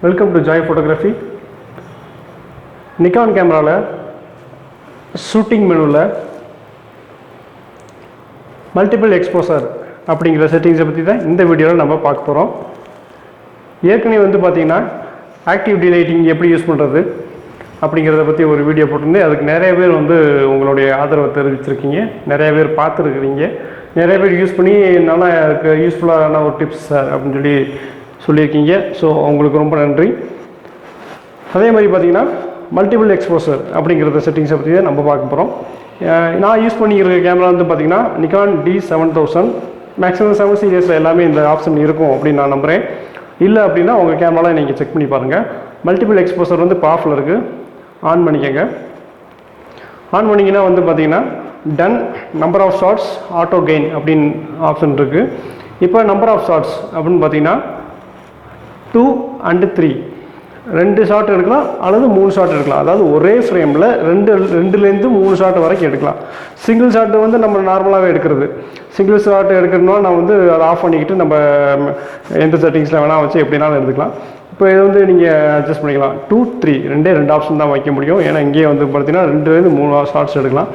Welcome to Joy photography. Nikon கேமராவில் shooting மெனுவில் multiple exposure அப்படிங்கிற செட்டிங்ஸை பற்றி தான் இந்த வீடியோவில் நம்ம பார்க்க போகிறோம். ஏற்கனவே பார்த்திங்கன்னா ஆக்டிவ் டிலைட்டிங் எப்படி யூஸ் பண்ணுறது அப்படிங்கிறத பற்றி ஒரு வீடியோ போட்டிருந்தேன். அதுக்கு நிறைய பேர் உங்களுடைய ஆதரவை தெரிவிச்சிருக்கீங்க, நிறைய பேர் பார்த்துருக்குறீங்க, நிறைய பேர் யூஸ் பண்ணி நல்லா யூஸ்ஃபுல்லான ஒரு டிப்ஸ் சார் அப்படின்னு சொல்லியிருக்கீங்க. ஸோ உங்களுக்கு ரொம்ப நன்றி. அதே மாதிரி பார்த்திங்கன்னா மல்டிபிள் எக்ஸ்போசர் அப்படிங்கிறத செட்டிங்ஸை பற்றி தான் நம்ம பார்க்க போகிறோம். நான் யூஸ் பண்ணிக்கிற கேமரா பார்த்திங்கன்னா நிக்கான் D7000. மேக்ஸிமம் 7 சீரியஸில் எல்லாமே இந்த ஆப்ஷன் இருக்கும் அப்படின்னு நான் நம்புகிறேன். இல்லை அப்படின்னா உங்கள் கேமராவில் நீங்கள் செக் பண்ணி பாருங்கள். மல்டிபிள் எக்ஸ்போசர் இப்போ ஆஃபில் இருக்குது. ஆன் பண்ணிக்கங்க. ஆன் பண்ணிங்கன்னா பார்த்திங்கன்னா டன் number of shorts auto gain அப்படின்னு ஆப்ஷன் இருக்குது. இப்போ நம்பர் ஆஃப் ஷார்ட்ஸ் அப்படின்னு பார்த்திங்கன்னா 2 and 3 2 ஷாட் எடுக்கலாம் அல்லது 3 ஷாட் எடுக்கலாம். அதாவது ஒரே ஃப்ரேமில் 2லேருந்து 3 ஷாட் வரைக்கும் எடுக்கலாம். சிங்கிள் ஷாட்டு நம்ம நார்மலாகவே எடுக்கிறது. சிங்கிள் ஷாட் எடுக்கணும்னா நான் அதை ஆஃப் பண்ணிக்கிட்டு நம்ம எந்த செட்டிங்ஸில் வேணால் வச்சு எப்படினாலும் எடுத்துக்கலாம். இப்போ இது நீங்கள் அட்ஜஸ்ட் பண்ணிக்கலாம். 2, 3 2 ஆப்ஷன் தான் வைக்க முடியும். ஏன்னா இங்கேயே பார்த்தீங்கன்னா 2லேருந்து 3 ஷார்ட்ஸ் எடுக்கலாம்.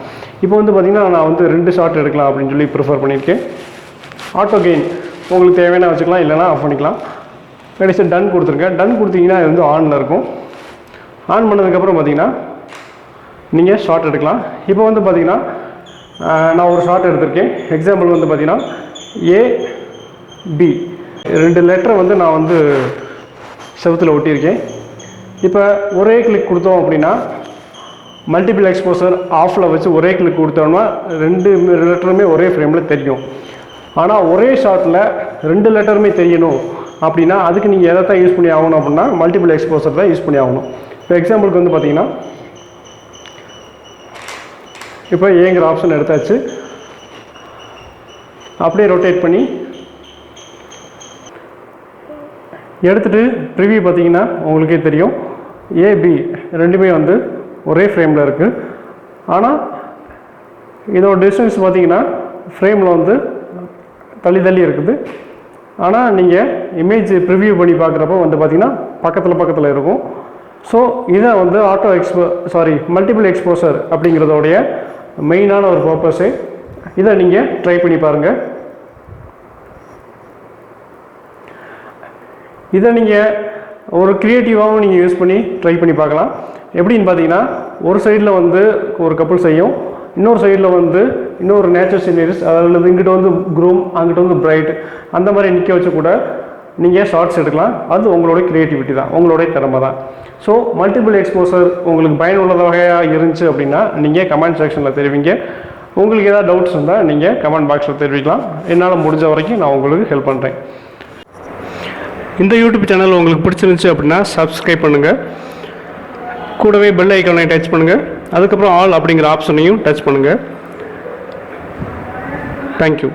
இப்போ பார்த்திங்கன்னா நான் 2 ஷாட் எடுக்கலாம் அப்படின்னு சொல்லி ப்ரிஃபர் பண்ணியிருக்கேன். ஆட்டோ கெயின் உங்களுக்கு தேவையான வச்சுக்கலாம், இல்லைனா ஆஃப் பண்ணிக்கலாம். கடைசி டன் கொடுத்துருங்க. டன் கொடுத்தீங்கன்னா இது ஆனில் இருக்கும். ஆன் பண்ணதுக்கப்புறம் பார்த்தீங்கன்னா நீங்கள் ஷார்ட் எடுக்கலாம். இப்போ பார்த்தீங்கன்னா நான் ஒரு ஷார்ட் எடுத்திருக்கேன். எக்ஸாம்பிள் பார்த்தீங்கன்னா AB 2 லெட்டரை நான் செவுத்தில் ஒட்டியிருக்கேன். இப்போ ஒரே கிளிக் கொடுத்தோம் அப்படின்னா மல்டிபிள் எக்ஸ்போசர் ஆஃபில் வச்சு ஒரே கிளிக் கொடுத்தோம்னா 2 லெட்டருமே ஒரே ஃப்ரேமில் தெரியும். ஆனால் ஒரே ஷாட்டில் 2 லெட்டருமே தெரியணும் அப்படின்னா அதுக்கு நீங்கள் எதை தான் யூஸ் பண்ணி ஆகணும் அப்படின்னா மல்டிபிள் எக்ஸ்போசர் தான் யூஸ் பண்ணி ஆகணும். இப்போ எக்ஸாம்பிளுக்கு பார்த்தீங்கன்னா இப்போ ஏங்கிற ஆப்ஷன் எடுத்தாச்சு. அப்படியே ரொட்டேட் பண்ணி எடுத்துகிட்டு ப்ரிவியூ பார்த்தீங்கன்னா உங்களுக்கே தெரியும். AB ரெண்டுமே ஒரே ஃப்ரேமில் இருக்குது. ஆனால் இதோட டிஸ்டன்ஸ் பார்த்தீங்கன்னா ஃப்ரேமில் தள்ளி தள்ளி இருக்குது. ஆனால் நீங்கள் இமேஜ் ப்ரிவியூ பண்ணி பார்க்குறப்போ பார்த்தீங்கன்னா பக்கத்தில் இருக்கும். ஸோ இதை மல்டிபிள் எக்ஸ்போசர் அப்படிங்கிறதோடைய மெயினான ஒரு பர்பஸே. இதை நீங்கள் ட்ரை பண்ணி பாருங்கள். இதை நீங்கள் ஒரு க்ரியேட்டிவாகவும் நீங்கள் யூஸ் பண்ணி ட்ரை பண்ணி பார்க்கலாம். எப்படின்னு பார்த்தீங்கன்னா ஒரு சைடில் ஒரு கப்புள் செய்யும், இன்னொரு சைடில் இன்னொரு நேச்சர் சீனரிஸ், அதாவது இங்கிட்ட க்ரூம், அங்கிட்ட பிரைட், அந்த மாதிரி நிற்க வச்சு கூட நீங்கள் ஷார்ட்ஸ் எடுக்கலாம். அது உங்களுடைய க்ரியேட்டிவிட்டி தான், உங்களுடைய திறமை தான். ஸோ மல்டிபிள் எக்ஸ்போசர் உங்களுக்கு பயனுள்ளதாக இருந்துச்சு அப்படின்னா நீங்கள் கமெண்ட் செக்ஷனில் தெரிவிங்க. உங்களுக்கு ஏதாவது டவுட்ஸ் இருந்தால் நீங்கள் கமெண்ட் பாக்ஸில் தெரிவிக்கலாம். என்னால் முடிஞ்ச வரைக்கும் நான் உங்களுக்கு ஹெல்ப் பண்ணுறேன். இந்த யூடியூப் சேனல் உங்களுக்கு பிடிச்சிருந்துச்சு அப்படின்னா சப்ஸ்கிரைப் பண்ணுங்கள். கூடவே பெல் ஐக்கானை டச் பண்ணுங்கள். அதுக்கப்புறம் ஆல் அப்படிங்கிற ஆப்ஷனையும் டச் பண்ணுங்கள். தேங்க்யூ.